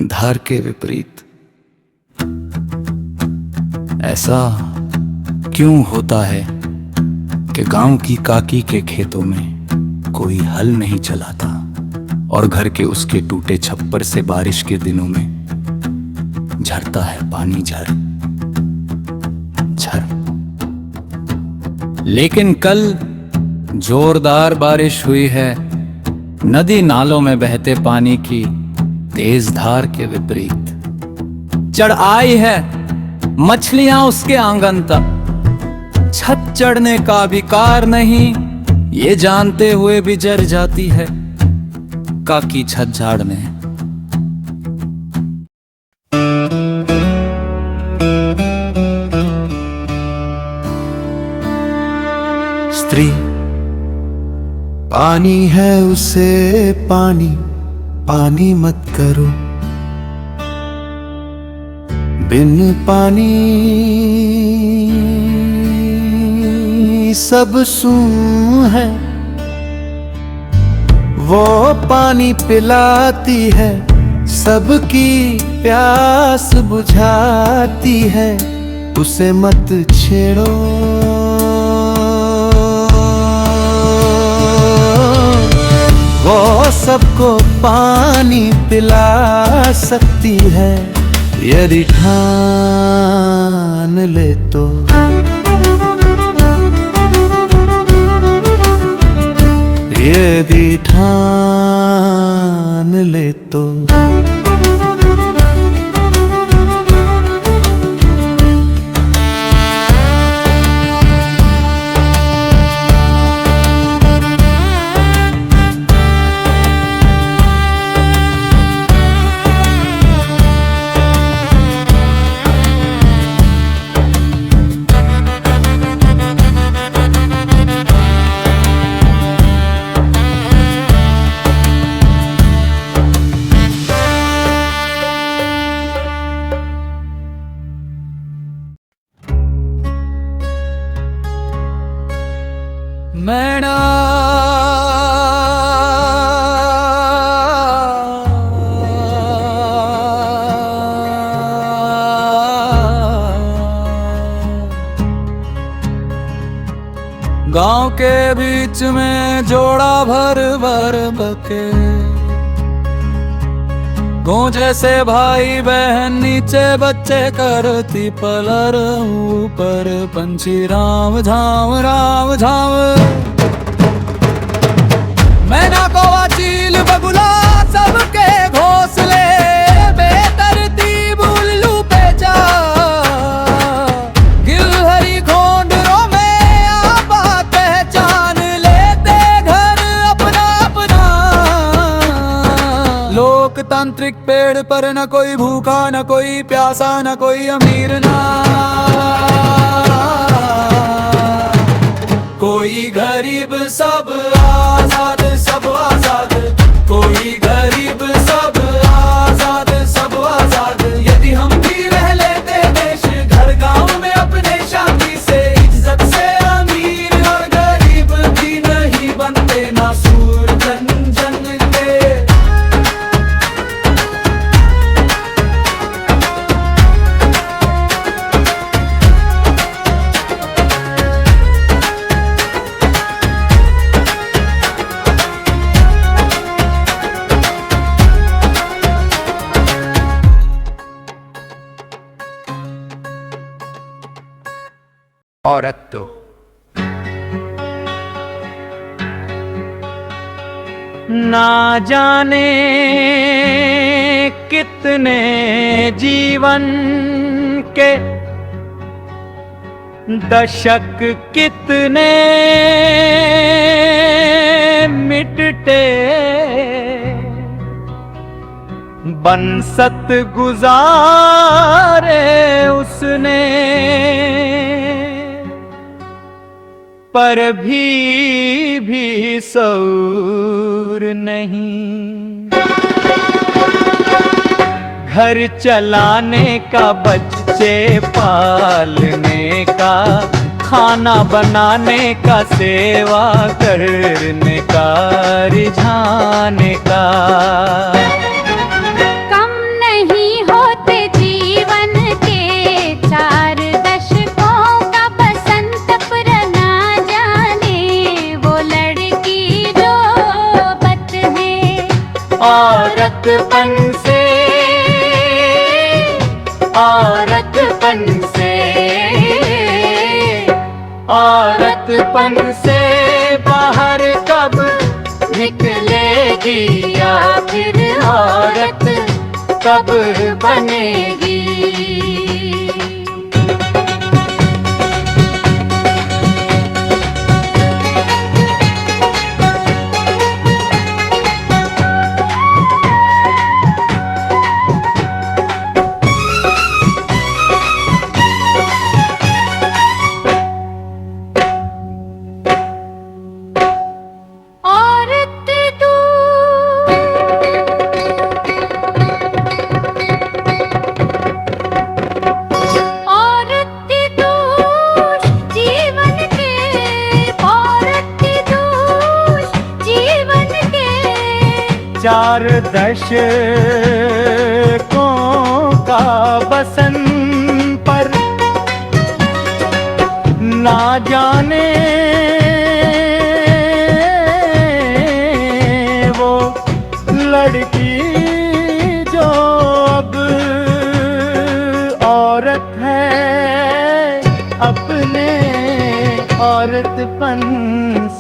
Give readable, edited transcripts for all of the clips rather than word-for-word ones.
धार के विपरीत ऐसा क्यों होता है कि गांव की काकी के खेतों में कोई हल नहीं चलाता और घर के उसके टूटे छप्पर से बारिश के दिनों में झरता है पानी झर झर। लेकिन कल जोरदार बारिश हुई है, नदी नालों में बहते पानी की तेज धार के विपरीत चढ़ आई है मछलियां उसके आंगन तक। छत चढ़ने का भी कार नहीं, ये जानते हुए भी जर जाती है काकी छत झाड़ने। स्त्री पानी है उसे पानी पानी मत करो, बिन पानी सब सूं है। वो पानी पिलाती है, सबकी प्यास बुझाती है, उसे मत छेड़ो। वो सबको पानी पिला सकती है यदि ठान ले तो। यदि ठान ले तो। मैना गांव के बीच में जोड़ा भर भर बके, गो जैसे भाई बहन नीचे बच्चे करती पलर, ऊपर पंछी राम झाम राम झाम। मैना कौवा चील बगुला सबके घोंसले, बेतरतीब उल्लू पे जा गिलहरी खोंडरों में आपा पहचान लेते घर अपना अपना। लोकतांत्रिक पेड़ पर न कोई भूखा न कोई प्यासा न कोई अमीर ना कोई गरीब, सब आजाद सब आजाद। कोई गरीब सब आजाद सब आजाद। यदि हम भी रह लेते देश घर गांव में अपने शांति से, इज्जत से अमीर और गरीब भी नहीं बनते नासूर जन जन के। औरत तो ना जाने कितने जीवन के दशक कितने मिटते, बंसत गुजारे उसने पर भी सौर नहीं। घर चलाने का, बच्चे पालने का, खाना बनाने का, सेवा करने का, रिझाने का। कम नहीं औरतपन से, औरतपन से, औरतपन से बाहर कब निकलेगी, या फिर औरत कब बनेगी। चार दशकों का बसन पर ना जाने वो लड़की जो अब औरत है, अपने औरतपन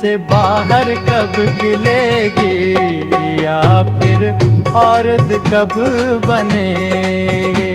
से बाहर कब निकलेगी, या फिर औरत कब बनेगी।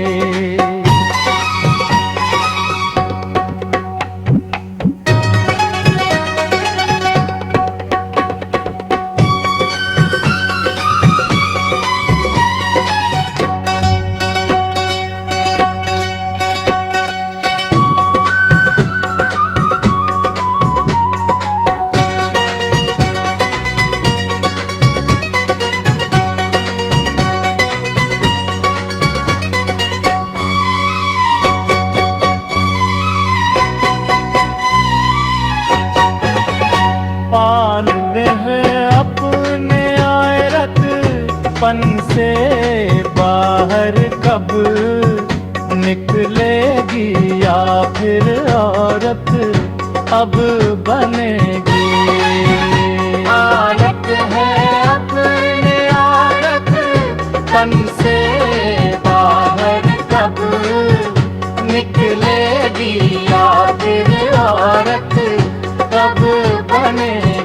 पालने हैं अपने औरतपन से बाहर कब निकलेगी, या फिर औरत अब बनेगी। औरत है अपने औरतपन से बाहर कब निकलेगी, या फिर औरत कब बनेगी।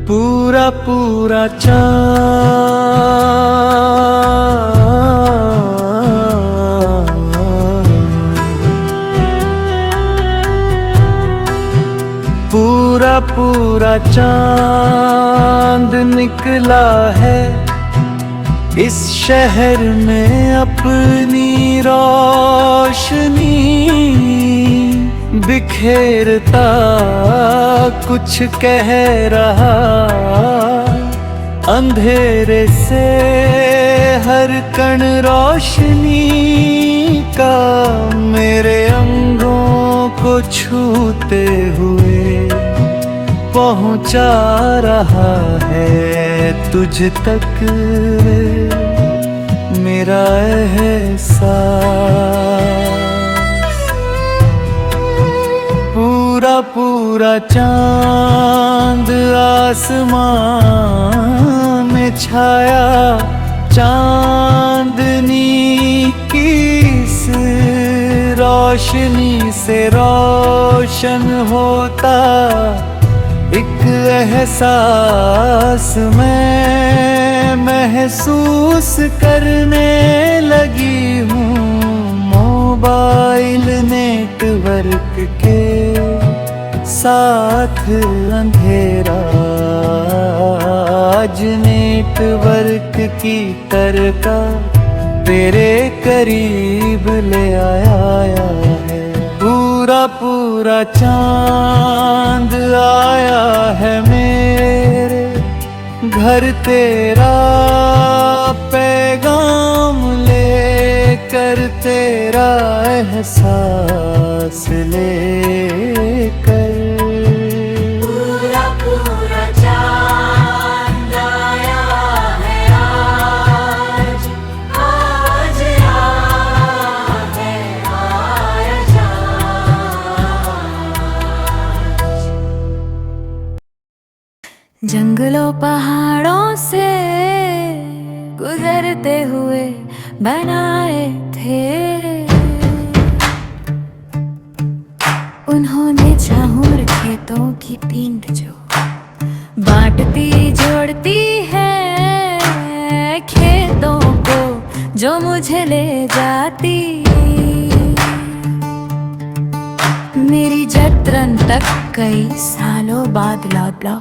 पूरा पूरा पूरा पूरा चांद निकला है इस शहर में अपनी रोशनी बिखेरता कुछ कह रहा, अंधेरे से हर कण रोशनी का मेरे अंगों को छूते हुए पहुंचा रहा है तुझ तक मेरा एहसास। पूरा पूरा चांद आसमान में छाया, चांदनी की इस रोशनी से रोशन होता एक एहसास मैं महसूस करने लगी हूँ। मोबाइल नेटवर्क के साथ अंधेरा आज नेटवर्क की तरका तेरे करीब ले आया है। पूरा पूरा चांद आया है मेरे घर तेरा पैगाम लेकर ठहर तेरा एहसास लेकर। पूरा पूरा चांद आया है आज, आज आया है आज। जंगलों पहाड़ों से गुजरते हुए बनाए थे उन्होंने चाहूर खेतों की पिंड, जो बांटती जोड़ती है खेतों को, जो मुझे ले जाती मेरी जतरन तक कई सालों बाद लौट लो।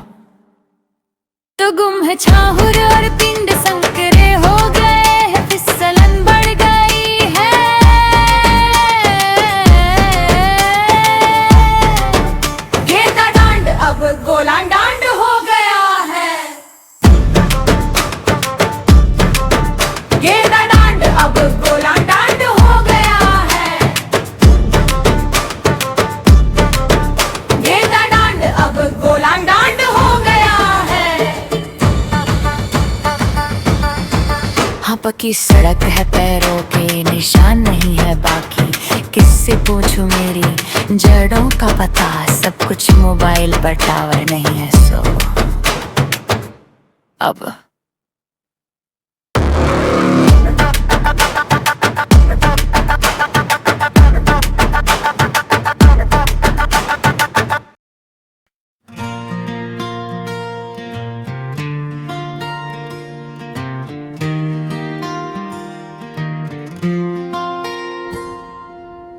तो गुम है छाहुर और पिंड, संकरे हो गए हैं, फिसलन बढ़ गई है। गेंदा डांड अब गोला डांड हो गया है। गेंदा डांड अब गोला डांड हो गया है। गेंदा डांड अब गोला डांड हो गया है। हाँ पक्की सड़क है, पैरों के निशान नहीं है बाकी। किससे पूछूं मेरी जड़ों का पता, सब कुछ मोबाइल पर टावर नहीं है। सो अब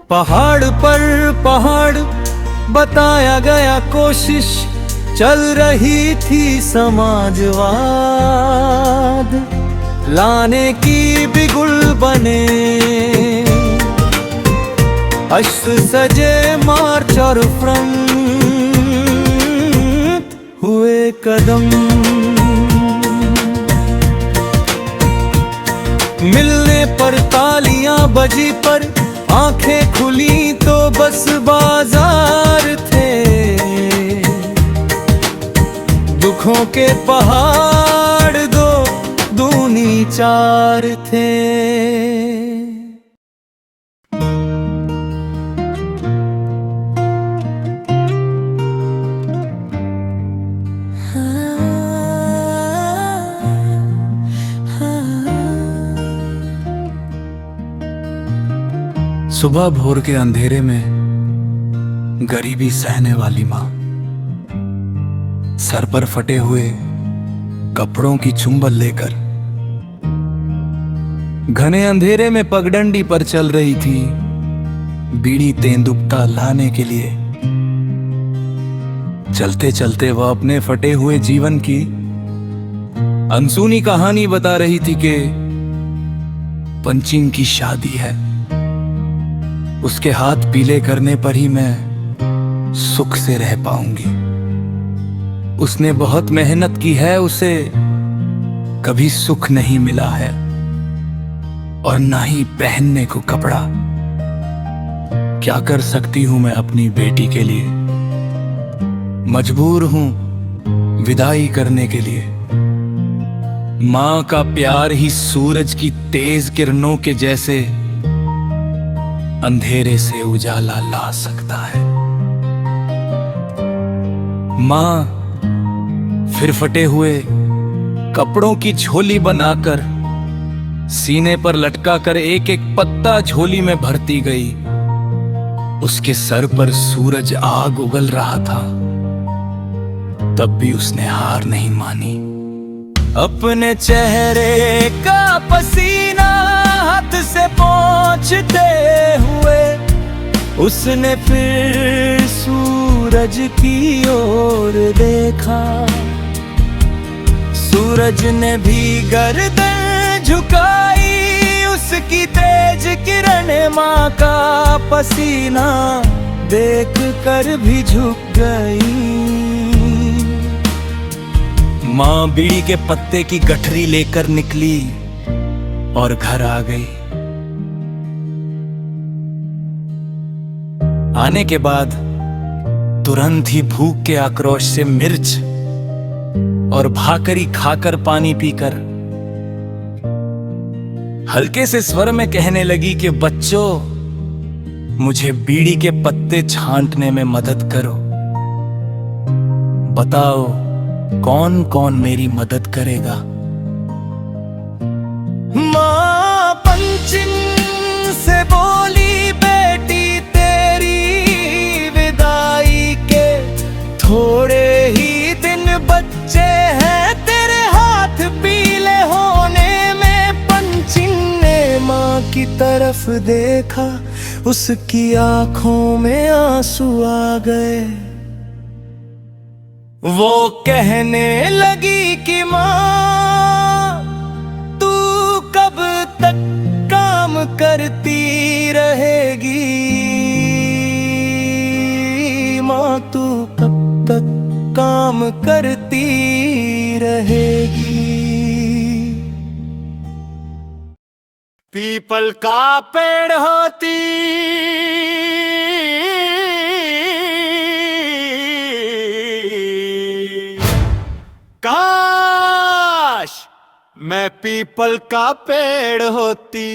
पहाड़ पर पहाड़ बताया गया, कोशिश चल रही थी समाजवाद लाने की, बिगुल बने अश्क सजे मार्च और फ्रंट हुए कदम। मिलने पर तालियां बजी, पर आंखें खुली तो बस बाजार थे। दुखों के पहाड़ दो दूनी चार थे। सुबह भोर के अंधेरे में गरीबी सहने वाली माँ, सर पर फटे हुए कपड़ों की चुंबल लेकर घने अंधेरे में पगडंडी पर चल रही थी, बीड़ी तेंदुपता लाने के लिए। चलते चलते वह अपने फटे हुए जीवन की अनसुनी कहानी बता रही थी कि पंचिंग की शादी है, उसके हाथ पीले करने पर ही मैं सुख से रह पाऊंगी। उसने बहुत मेहनत की है, उसे कभी सुख नहीं मिला है और ना ही पहनने को कपड़ा। क्या कर सकती हूं मैं अपनी बेटी के लिए, मजबूर हूं विदाई करने के लिए। मां का प्यार ही सूरज की तेज किरणों के जैसे अंधेरे से उजाला ला सकता है। मां फिर फटे हुए कपड़ों की झोली बनाकर सीने पर लटका कर एक एक पत्ता झोली में भरती गई। उसके सर पर सूरज आग उगल रहा था, तब भी उसने हार नहीं मानी। अपने चेहरे का पसीना हाथ से पोंछते हुए उसने फिर सूरज की ओर देखा। सूरज ने भी गर्दन झुकाई, उसकी तेज किरण माँ का पसीना देख कर भी झुक गई। माँ बीड़ी के पत्ते की गठरी लेकर निकली और घर आ गई। आने के बाद तुरंत ही भूख के आक्रोश से मिर्च और भाकरी खाकर पानी पीकर हल्के से स्वर में कहने लगी कि बच्चों, मुझे बीड़ी के पत्ते छांटने में मदद करो। बताओ कौन कौन मेरी मदद करेगा? माँ पंचिन से बोली, बेटी तेरी विदाई के थोड़े ही दिन बच्चे हैं, तेरे हाथ पीले होने में। पंचिन ने माँ की तरफ देखा, उसकी आंखों में आंसू आ गए। वो कहने लगी कि माँ, तू कब तक काम करती रहेगी? माँ, तू कब तक काम करती रहेगी? पीपल का पेड़ होती काश मैं पीपल का पेड़ होती।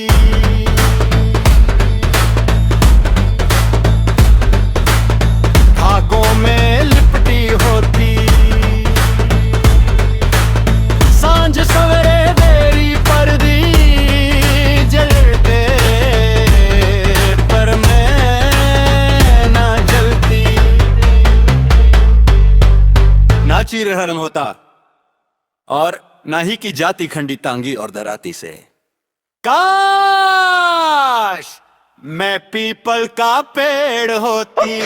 धागों में लिपटी होती, सांझ सवेरे तेरी पर्दी जलते, पर मैं ना जलती। ना चीरहरण होता और ना ही की जाति खंडी तांगी और दराती से। काश मैं पीपल का पेड़ होती।